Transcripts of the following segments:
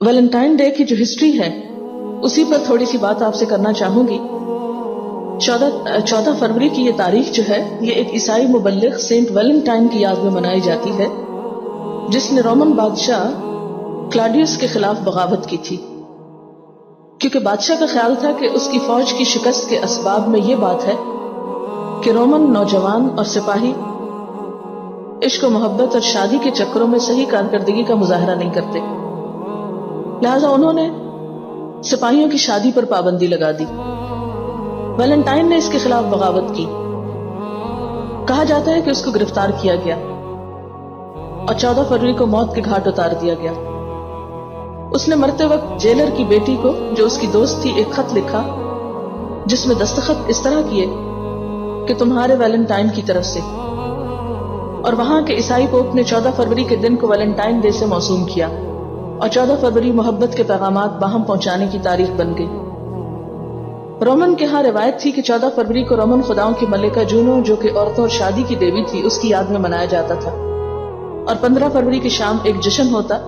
Valentine day کی جو history ہے اسی پر تھوڑی سی بات آپ سے کرنا چاہوں گی. 14 فروری کی یہ تاریخ جو ہے یہ ایک عیسائی مبلغ سینٹ ویلنٹائن کی یاد میں منائی جاتی ہے جس نے رومن بادشاہ کلاڈیوس کے خلاف بغاوت کی تھی، کیونکہ بادشاہ کا خیال تھا کہ اس کی فوج کی شکست کے اسباب میں یہ بات ہے کہ رومن نوجوان اور سپاہی عشق و محبت اور شادی کے چکروں میں صحیح کارکردگی کا مظاہرہ نہیں کرتے، لہذا انہوں نے سپاہیوں کی شادی پر پابندی لگا دی. ویلنٹائن نے اس کے خلاف بغاوت کی. کہا جاتا ہے کہ اس کو گرفتار کیا گیا اور 14 فروری کو موت کے گھاٹ اتار دیا گیا. اس نے مرتے وقت جیلر کی بیٹی کو جو اس کی دوست تھی ایک خط لکھا جس میں دستخط اس طرح کیے کہ تمہارے ویلنٹائن کی طرف سے، اور وہاں کے عیسائی پوپ نے 14 فروری کے دن کو ویلنٹائن ڈے سے موسوم کیا اور 14 فروری محبت کے پیغامات باہم پہنچانے کی تاریخ بن گئی. رومن کے ہاں روایت تھی کہ 14 فروری کو رومن خداؤں کی ملکہ جونو جو کہ عورتوں اور شادی کی دیوی تھی اس کی یاد میں منایا جاتا تھا، اور 15 فروری کی شام ایک جشن ہوتا.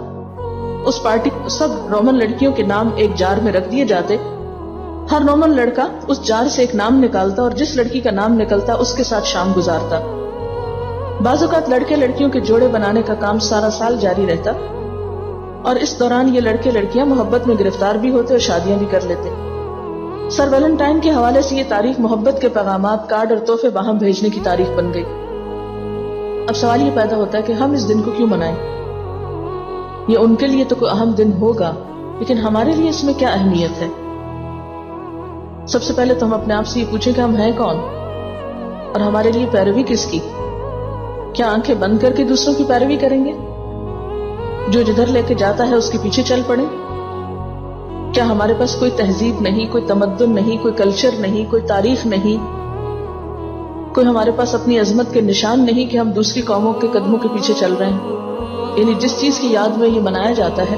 اس پارٹی سب رومن لڑکیوں کے نام ایک جار میں رکھ دیے جاتے. ہر رومن لڑکا اس جار سے ایک نام نکالتا اور جس لڑکی کا نام نکلتا اس کے ساتھ شام گزارتا. بعض اوقات لڑکے لڑکیوں کے جوڑے بنانے کا کام سارا سال جاری رہتا اور اس دوران یہ لڑکے لڑکیاں محبت میں گرفتار بھی ہوتے اور شادیاں بھی کر لیتے. سر ویلنٹائن کے حوالے سے یہ تاریخ محبت کے پیغامات، کارڈ اور تحفے باہم بھیجنے کی تاریخ بن گئی. اب سوال یہ پیدا ہوتا ہے کہ ہم اس دن کو کیوں منائیں؟ یہ ان کے لیے تو کوئی اہم دن ہوگا، لیکن ہمارے لیے اس میں کیا اہمیت ہے؟ سب سے پہلے تو ہم اپنے آپ سے یہ پوچھیں کہ ہم ہیں کون اور ہمارے لیے پیروی کس کی؟ کیا آنکھیں بند کر کے دوسروں کی پیروی کریں گے؟ جو جدھر لے کے جاتا ہے اس کے پیچھے چل پڑیں؟ کیا ہمارے پاس کوئی تہذیب نہیں، کوئی تمدن نہیں، کوئی کلچر نہیں، کوئی تاریخ نہیں، کوئی ہمارے پاس اپنی عظمت کے نشان نہیں کہ ہم دوسری قوموں کے قدموں کے پیچھے چل رہے ہیں؟ یعنی جس چیز کی یاد میں یہ منایا جاتا ہے،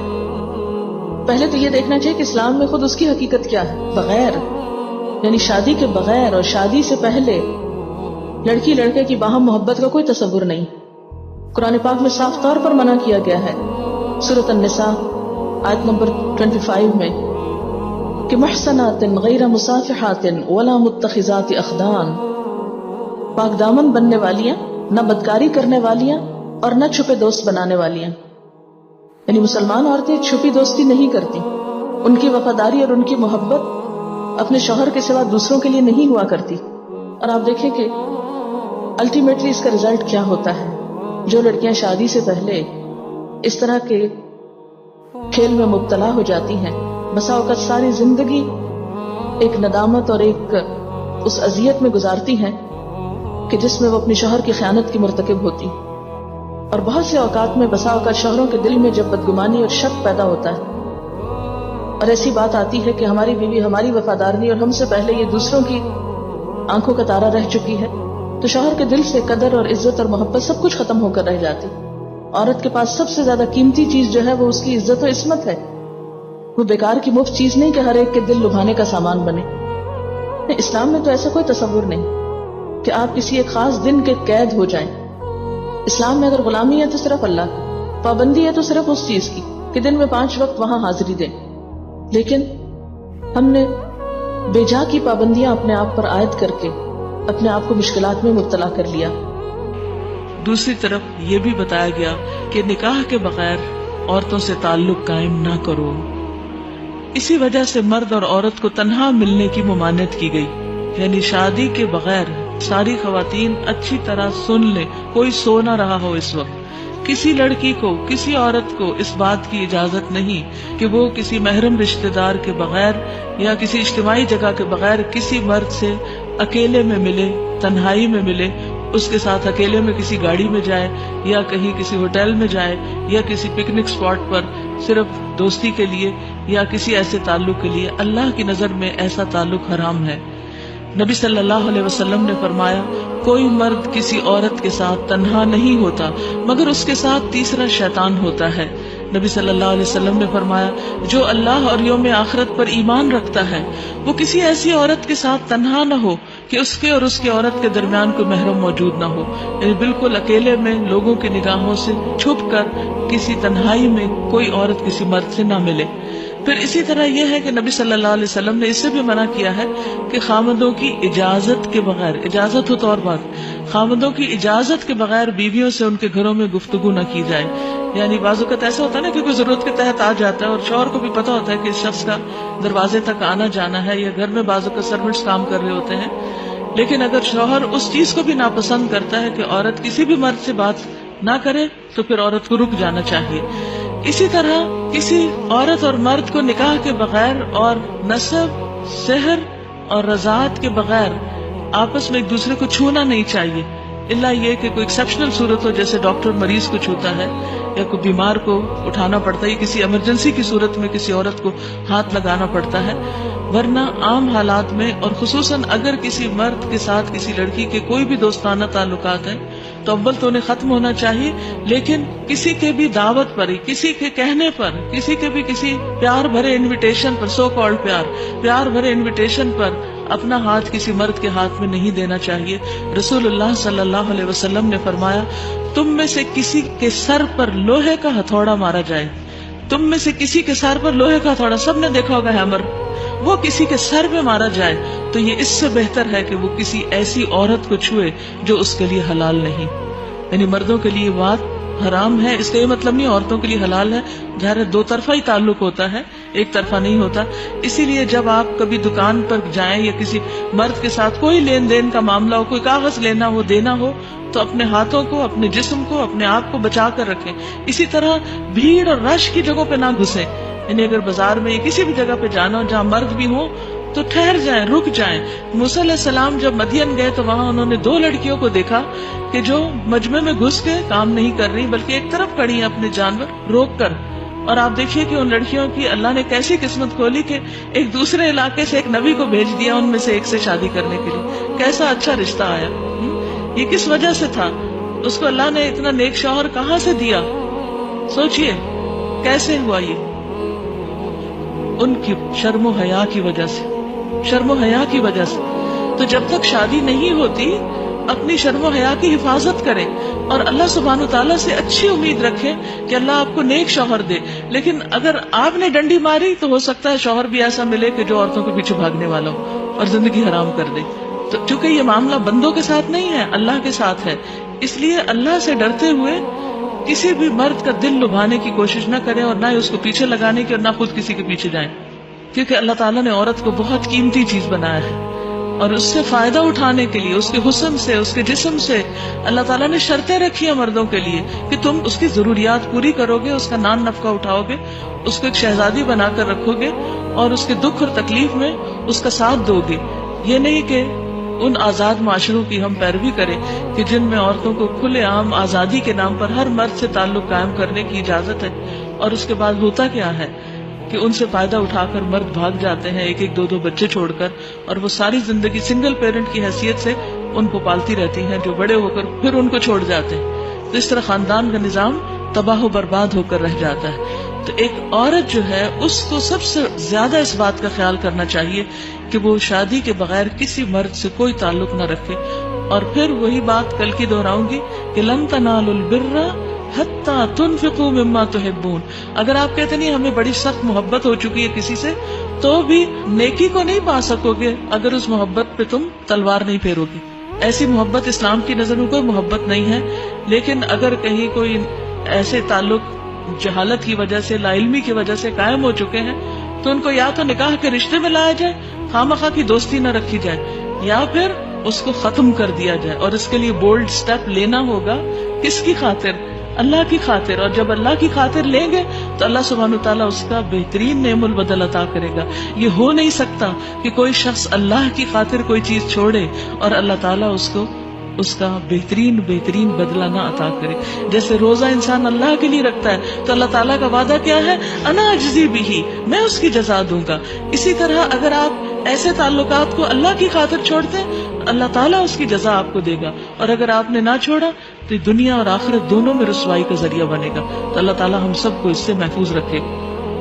پہلے تو یہ دیکھنا چاہیے کہ اسلام میں خود اس کی حقیقت کیا ہے. بغیر یعنی شادی کے بغیر اور شادی سے پہلے لڑکی لڑکے کی باہم محبت کا کوئی تصور نہیں. قرآن پاک میں صاف طور پر منع کیا گیا ہے سورۃ النساء آیت نمبر 25 میں کہ محصنات غیر مصافحات ولا متخذات اخدان، پاک دامن بننے والیاں، نہ بدکاری کرنے والیاں اور نہ چھپے دوست بنانے والیاں. یعنی مسلمان عورتیں چھپی دوستی نہیں کرتی، ان کی وفاداری اور ان کی محبت اپنے شوہر کے سوا دوسروں کے لیے نہیں ہوا کرتی. اور آپ دیکھیں کہ الٹیمیٹلی اس کا رزلٹ کیا ہوتا ہے. جو لڑکیاں شادی سے پہلے اس طرح کے کھیل میں مبتلا ہو جاتی ہیں، بسا اوقات ساری زندگی ایک ندامت اور ایک اس اذیت میں گزارتی ہیں کہ جس میں وہ اپنی شوہر کی خیانت کی مرتکب ہوتی. اور بہت سے اوقات میں بسا اوقات شوہروں کے دل میں جب بدگمانی اور شک پیدا ہوتا ہے اور ایسی بات آتی ہے کہ ہماری بیوی ہماری وفادار نہیں اور ہم سے پہلے یہ دوسروں کی آنکھوں کا تارا رہ چکی ہے، تو شوہر کے دل سے قدر اور عزت اور محبت سب کچھ ختم ہو کر رہ جاتی. عورت کے پاس سب سے زیادہ قیمتی چیز جو ہے وہ اس کی عزت و عصمت ہے. وہ بیکار کی مفت چیز نہیں کہ ہر ایک کے دل لبھانے کا سامان بنے. اسلام میں تو ایسا کوئی تصور نہیں کہ آپ کسی ایک خاص دن کے قید ہو جائیں. اسلام میں اگر غلامی ہے تو صرف اللہ کی، پابندی ہے تو صرف اس چیز کی کہ دن میں 5 وقت وہاں حاضری دیں. لیکن ہم نے بے جا کی پابندیاں اپنے آپ پر عائد کر کے اپنے آپ کو مشکلات میں مبتلا کر لیا. دوسری طرف یہ بھی بتایا گیا کہ نکاح کے بغیر عورتوں سے تعلق قائم نہ کرو. اسی وجہ سے مرد اور عورت کو تنہا ملنے کی ممانعت کی گئی. یعنی شادی کے بغیر ساری خواتین اچھی طرح سن لیں، کوئی سو نہ رہا ہو اس وقت. کسی لڑکی کو، کسی عورت کو اس بات کی اجازت نہیں کہ وہ کسی محرم رشتہ دار کے بغیر یا کسی اجتماعی جگہ کے بغیر کسی مرد سے اکیلے میں ملے، تنہائی میں ملے، اس کے ساتھ اکیلے میں کسی گاڑی میں جائے یا کہیں کسی ہوٹل میں جائے یا کسی پکنک اسپاٹ پر صرف دوستی کے لیے یا کسی ایسے تعلق کے لیے. اللہ کی نظر میں ایسا تعلق حرام ہے. نبی صلی اللہ علیہ وسلم نے فرمایا کوئی مرد کسی عورت کے ساتھ تنہا نہیں ہوتا مگر اس کے ساتھ تیسرا شیطان ہوتا ہے. نبی صلی اللہ علیہ وسلم نے فرمایا جو اللہ اور یوم آخرت پر ایمان رکھتا ہے وہ کسی ایسی عورت کے ساتھ تنہا نہ ہو کہ اس کے اور اس کی عورت کے درمیان کوئی محرم موجود نہ ہو، یعنی بالکل اکیلے میں لوگوں کی نگاہوں سے چھپ کر کسی تنہائی میں کوئی عورت کسی مرد سے نہ ملے۔ پھر اسی طرح یہ ہے کہ نبی صلی اللہ علیہ وسلم نے اس سے بھی منع کیا ہے کہ خامندوں کی اجازت کے بغیر، اجازت ہو تو اور بات، خامندوں کی اجازت کے بغیر بیویوں سے ان کے گھروں میں گفتگو نہ کی جائے۔ یعنی بعض اوقات ایسا ہوتا ہے نا کہ کوئی ضرورت کے تحت آ جاتا ہے اور شوہر کو بھی پتا ہوتا ہے کہ اس شخص کا دروازے تک آنا جانا ہے، یا گھر میں بعض اوقات سرونٹس کام کر رہے ہوتے ہیں، لیکن اگر شوہر اس چیز کو بھی ناپسند کرتا ہے کہ عورت کسی بھی مرد سے بات نہ کرے تو پھر عورت کو رک جانا چاہیے۔ اسی طرح کسی عورت اور مرد کو نکاح کے بغیر اور نسب، سحر اور رضاعت کے بغیر آپس میں ایک دوسرے کو چھونا نہیں چاہیے، الا یہ کہ کوئی ایکسیپشنل صورت ہو، جیسے ڈاکٹر مریض کو چھوتا ہے یا کوئی بیمار کو اٹھانا پڑتا ہے، یا کسی ایمرجنسی کی صورت میں کسی عورت کو ہاتھ لگانا پڑتا ہے، ورنہ عام حالات میں، اور خصوصاً اگر کسی مرد کے ساتھ کسی لڑکی کے کوئی بھی دوستانہ تعلقات ہیں تو اول تو انہیں ختم ہونا چاہیے، لیکن کسی کے بھی دعوت پر، کسی کے کہنے پر، کسی کے بھی کسی پیار بھرے انویٹیشن پر، سو کالڈ پیار بھرے انویٹیشن پر اپنا ہاتھ کسی مرد کے ہاتھ میں نہیں دینا چاہیے۔ رسول اللہ صلی اللہ علیہ وسلم نے فرمایا، تم میں سے کسی کے سر پر لوہے کا ہتھوڑا مارا جائے، تم میں سے کسی کے سر پر لوہے کا ہتھوڑا، سب نے دیکھا ہوگا ہیمر، وہ کسی کے سر میں مارا جائے تو یہ اس سے بہتر ہے کہ وہ کسی ایسی عورت کو چھوئے جو اس کے لیے حلال نہیں۔ یعنی مردوں کے لیے بات حرام ہے، اس کا یہ مطلب نہیں عورتوں کے لیے حلال ہے، ظاہر دو طرفہ ہی تعلق ہوتا ہے، ایک طرفہ نہیں ہوتا۔ اسی لیے جب آپ کبھی دکان پر جائیں یا کسی مرد کے ساتھ کوئی لین دین کا معاملہ ہو، کوئی کاغذ لینا ہو، دینا ہو، تو اپنے ہاتھوں کو، اپنے جسم کو، اپنے آپ کو بچا کر رکھیں۔ اسی طرح بھیڑ اور رش کی جگہوں پہ نہ گھسیں، یعنی اگر بازار میں یا کسی بھی جگہ پہ جانا ہو جہاں مرد بھی ہوں تو ٹھہر جائیں، رک جائیں۔ موسیٰ علیہ السلام جب مدین گئے تو وہاں انہوں نے 2 لڑکیوں کو دیکھا کہ جو مجمع میں گھس کے کام نہیں کر رہی بلکہ ایک طرف کھڑی ہیں اپنے جانور روک کر، اور آپ دیکھیے کہ ان لڑکیوں کی اللہ نے کیسی قسمت کھولی کہ ایک دوسرے علاقے سے ایک نبی کو بھیج دیا ان میں سے ایک سے شادی کرنے کے لیے۔ کیسا اچھا رشتہ آیا، یہ کس وجہ سے تھا؟ اس کو اللہ نے اتنا نیک شوہر کہاں سے دیا؟ سوچئے کیسے ہوا یہ؟ ان کی شرم و حیا کی وجہ سے، شرم و حیا کی وجہ سے۔ تو جب تک شادی نہیں ہوتی اپنی شرم و حیا کی حفاظت کریں اور اللہ سبحانہ تعالیٰ سے اچھی امید رکھیں کہ اللہ آپ کو نیک شوہر دے۔ لیکن اگر آپ نے ڈنڈی ماری تو ہو سکتا ہے شوہر بھی ایسا ملے کہ جو عورتوں کے پیچھے بھاگنے والا ہو اور زندگی حرام کر دے۔ تو چونکہ یہ معاملہ بندوں کے ساتھ نہیں ہے، اللہ کے ساتھ ہے، اس لیے اللہ سے ڈرتے ہوئے کسی بھی مرد کا دل لبھانے کی کوشش نہ کریں اور نہ ہی اس کو پیچھے لگانے کی اور نہ خود کسی کے پیچھے جائیں، کیونکہ اللہ تعالیٰ نے عورت کو بہت قیمتی چیز بنایا ہے، اور اس سے فائدہ اٹھانے کے لیے، اس کے حسن سے، اس کے جسم سے اللہ تعالیٰ نے شرطیں رکھی ہیں مردوں کے لیے کہ تم اس کی ضروریات پوری کرو گے، اس کا نان نفقہ اٹھاؤ گے، اس کو ایک شہزادی بنا کر رکھو گے اور اس کے دکھ اور تکلیف میں اس کا ساتھ دو گے۔ یہ نہیں کہ ان آزاد معاشروں کی ہم پیروی کریں کہ جن میں عورتوں کو کھلے عام آزادی کے نام پر ہر مرد سے تعلق قائم کرنے کی اجازت ہے، اور اس کے بعد ہوتا کیا ہے کہ ان سے فائدہ اٹھا کر مرد بھاگ جاتے ہیں ایک ایک 2 بچے چھوڑ کر، اور وہ ساری زندگی سنگل پیرنٹ کی حیثیت سے ان کو پالتی رہتی ہیں، جو بڑے ہو کر پھر ان کو چھوڑ جاتے ہیں۔ تو اس طرح خاندان کا نظام تباہ و برباد ہو کر رہ جاتا ہے۔ تو ایک عورت جو ہے اس کو سب سے زیادہ اس بات کا خیال کرنا چاہیے کہ وہ شادی کے بغیر کسی مرد سے کوئی تعلق نہ رکھے، اور پھر وہی بات کل کی دہراؤں گی کہ لن تنالوا البر حتی تنفقوا مما تحبون۔ اگر آپ کہتے نہیں ہمیں بڑی سخت محبت ہو چکی ہے کسی سے، تو بھی نیکی کو نہیں پا سکو گے اگر اس محبت پہ تم تلوار نہیں پھیرو گے۔ ایسی محبت اسلام کی نظر میں کوئی محبت نہیں ہے، لیکن اگر کہیں کوئی ایسے تعلق جہالت کی وجہ سے، لا علمی کی وجہ سے قائم ہو چکے ہیں تو ان کو یا تو نکاح کے رشتے میں لایا جائے، خامخواہ کی دوستی نہ رکھی جائے، یا پھر اس کو ختم کر دیا جائے۔ اور اس کے لیے بولڈ سٹیپ لینا ہوگا، کس کی خاطر؟ اللہ کی خاطر۔ اور جب اللہ کی خاطر لیں گے تو اللہ سبحانہ تعالیٰ اس کا بہترین نعم البدل عطا کرے گا۔ یہ ہو نہیں سکتا کہ کوئی شخص اللہ کی خاطر کوئی چیز چھوڑے اور اللہ تعالیٰ اس کو اس کا بہترین بدلہ نہ عطا کرے۔ جیسے روزہ انسان اللہ کے لیے رکھتا ہے تو اللہ تعالیٰ کا وعدہ کیا ہے؟ انا اجزی بہ، میں اس کی جزا دوں گا۔ اسی طرح اگر آپ ایسے تعلقات کو اللہ کی خاطر چھوڑتے ہیں اللہ تعالیٰ اس کی جزا آپ کو دے گا، اور اگر آپ نے نہ چھوڑا تو دنیا اور آخرت دونوں میں رسوائی کا ذریعہ بنے گا۔ تو اللہ تعالیٰ ہم سب کو اس سے محفوظ رکھے۔